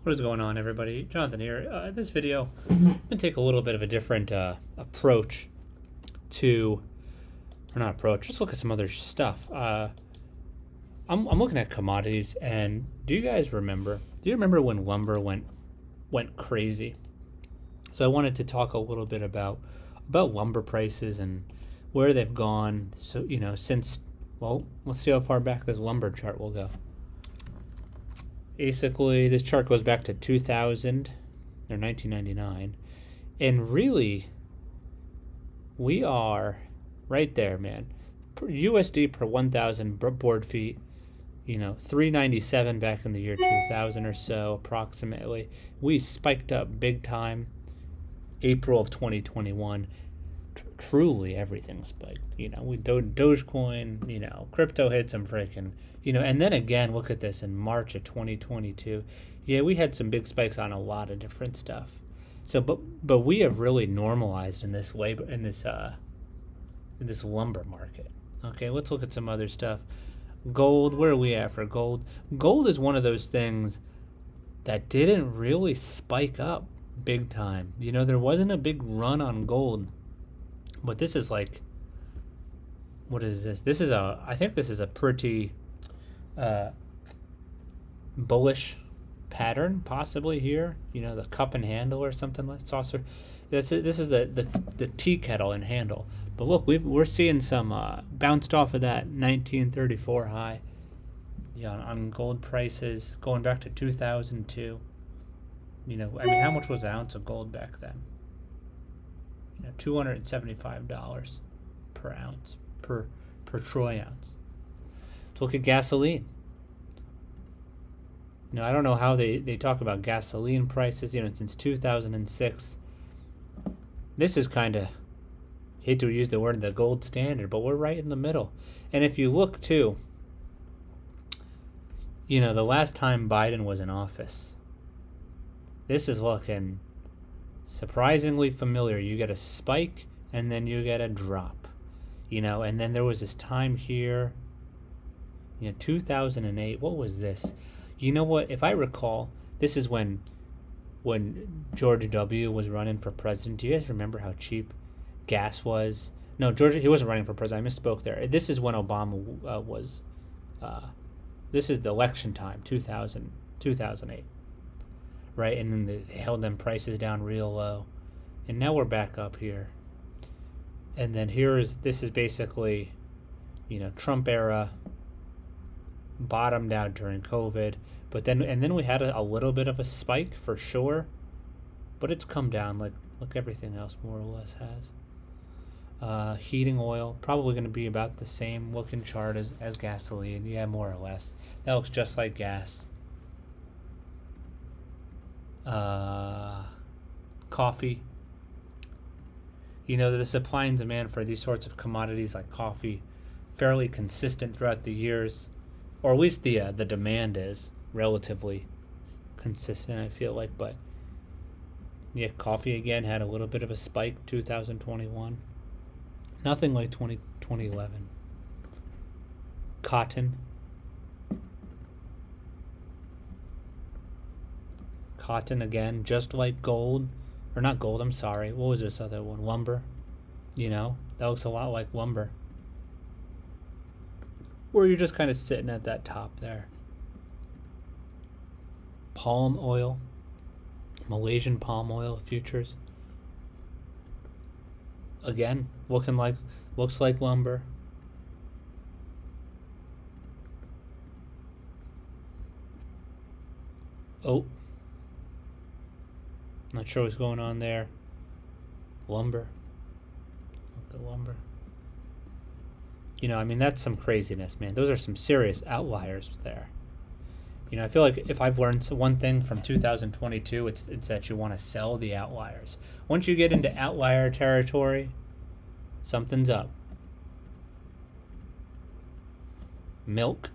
What is going on, everybody? Jonathan here. This video, I'm going to take a little bit of a different approach to, or not approach, just look at some other stuff. I'm looking at commodities, and do you remember when lumber went crazy? So I wanted to talk a little bit about lumber prices and where they've gone. So, since, well, let's see how far back this lumber chart will go. Basically, this chart goes back to 2000 or 1999, and really, we are right there, man. USD per 1,000 board feet, 397 back in the year 2000 or so, approximately. We spiked up big time. April of 2021, truly everything spiked. We Dogecoin, crypto hit some freaking. And then again, look at this in March of 2022. Yeah, we had some big spikes on a lot of different stuff. So, but we have really normalized in this lumber market. Okay, let's look at some other stuff. Gold, where are we at for gold? Gold is one of those things that didn't really spike up big time. There wasn't a big run on gold, but this is like, what is this? I think this is a pretty bullish pattern, possibly here. The cup and handle or something like saucer. This is the tea kettle and handle. But look, we're seeing some bounced off of that 1934 high. On gold prices going back to 2002. How much was an ounce of gold back then? $275 per ounce, per troy ounce. Let's look at gasoline. I don't know how they talk about gasoline prices, since 2006. This is kind of, hate to use the word the gold standard, but we're right in the middle. And if you look too, the last time Biden was in office, this is looking surprisingly familiar. You get a spike and then you get a drop, and then there was this time here, 2008. What was this? What? If I recall, this is when George W. was running for president. Do you guys remember how cheap gas was? No, he wasn't running for president. I misspoke there. This is when Obama was. This is the election time, 2008. Right, and then they held them prices down real low, and now we're back up here. And then this is basically, Trump era, bottomed out during COVID, but then we had a little bit of a spike for sure, but it's come down like everything else more or less has. Heating oil probably going to be about the same looking chart as gasoline, yeah, more or less. That looks just like gas. Coffee. The supply and demand for these sorts of commodities like coffee fairly consistent throughout the years, or at least the demand is relatively consistent, I feel like. But yeah, coffee again had a little bit of a spike 2021. Nothing like 2011. Cotton again, just like gold, or not gold, I'm sorry. What was this other one? Lumber. That looks a lot like lumber. Where you're just kind of sitting at that top there. Palm oil. Malaysian palm oil futures. Again, looks like lumber. Oh. Not sure what's going on there. Lumber. Look at lumber. That's some craziness, man. Those are some serious outliers there. I feel like if I've learned one thing from 2022, it's that you want to sell the outliers. Once you get into outlier territory, something's up. Milk.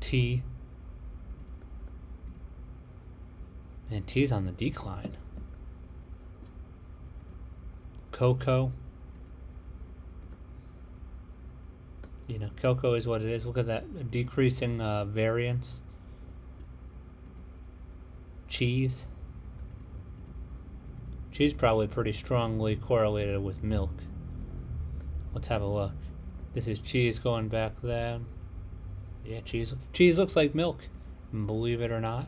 Tea. And tea's on the decline. Cocoa. Cocoa is what it is. Look at that decreasing variance. cheese. Cheese probably pretty strongly correlated with milk. Let's have a look. This is cheese going back then. Yeah, cheese. Cheese looks like milk, believe it or not.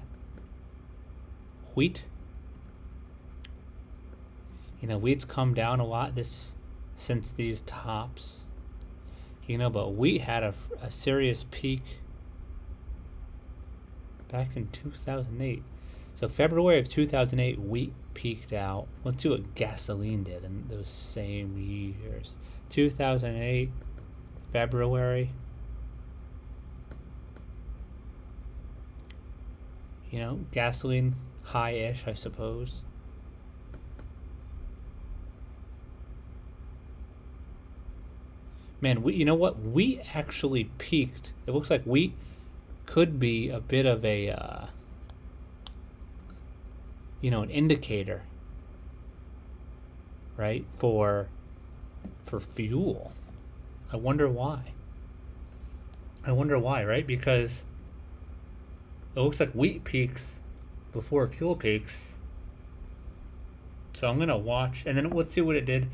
Wheat. You know, wheat's come down a lot since these tops. You know, but wheat had a serious peak back in 2008. So February of 2008, wheat peaked out. Let's see what gasoline did in those same years. 2008, February. You know, gasoline high-ish, I suppose. Man, you know what? Wheat actually peaked. It looks like wheat could be a bit of a, you know, an indicator, right, for fuel. I wonder why. I wonder why, right? Because it looks like wheat peaks before fuel peaks. So I'm going to watch, and then let's see what it did.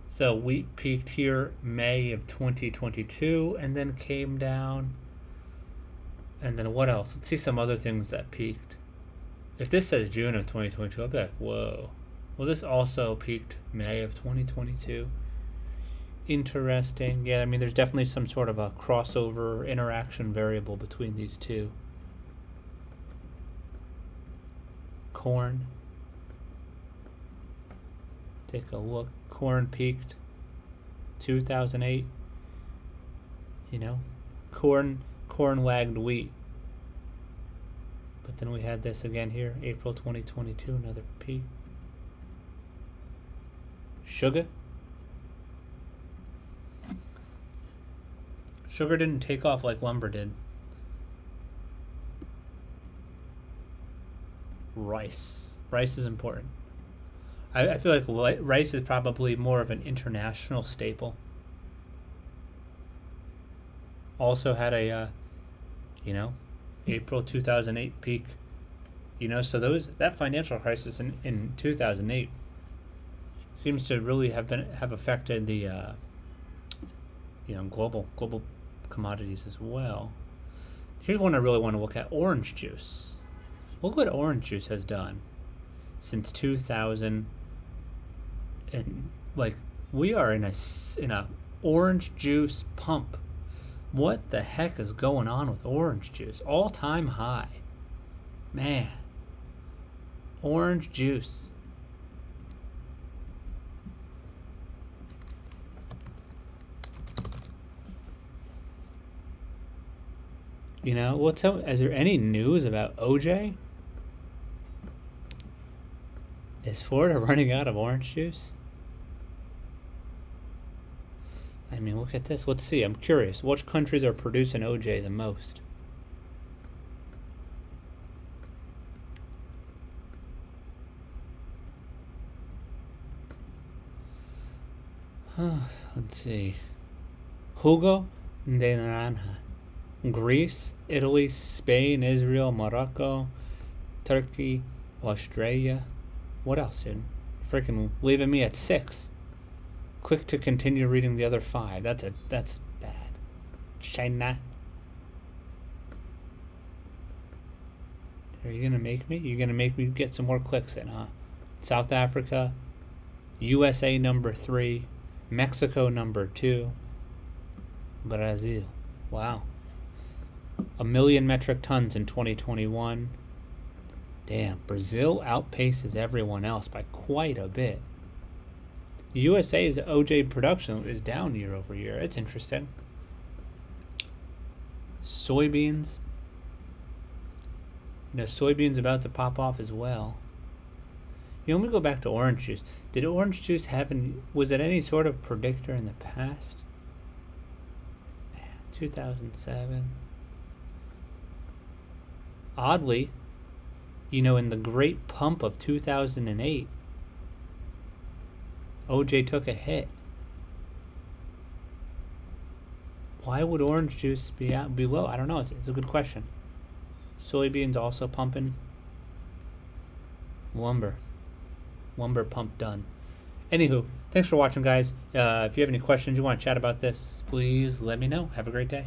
So wheat peaked here May of 2022 and then came down. And then what else? Let's see some other things that peaked. If this says June of 2022, I'll be like, whoa. Well, this also peaked May of 2022. Interesting. Yeah, I mean, there's definitely some sort of a crossover interaction variable between these two. Corn. Take a look. Corn peaked 2008. You know, corn lagged wheat. But then we had this again here, April 2022, another peak. Sugar. Sugar didn't take off like lumber did. Rice. Rice is important. I feel like rice is probably more of an international staple. Also had a, you know, April 2008 peak. You know, so that financial crisis in 2008 seems to really have affected the, you know, global commodities as well. Here's one I really want to look at: orange juice. Look what orange juice has done since 2000. And like, we are in a orange juice pump. What the heck is going on with orange juice? All-time high. Man. Orange juice. You know, what's up? Is there any news about OJ? Is Florida running out of orange juice? I mean, look at this. Let's see. I'm curious. Which countries are producing OJ the most? Let's see. Jugo de naranja. Greece, Italy, Spain, Israel, Morocco, Turkey, Australia. What else, dude? Freaking leaving me at 6. Quick to continue reading the other 5. That's bad. China. Are you gonna make me? You're gonna make me get some more clicks in, huh? South Africa, USA number 3, Mexico number 2, Brazil. Wow. 1 million metric tons in 2021. Damn, Brazil outpaces everyone else by quite a bit. USA's OJ production is down year over year. It's interesting. Soybeans. You know, soybeans about to pop off as well. You know, when we go back to orange juice, did orange juice have was it any sort of predictor in the past? Man, 2007. Oddly, you know, in the great pump of 2008, OJ took a hit. Why would orange juice be low? I don't know. It's a good question. Soybeans also pumping. Lumber pump done. Anywho, thanks for watching, guys. If you have any questions, you want to chat about this, please let me know. Have a great day.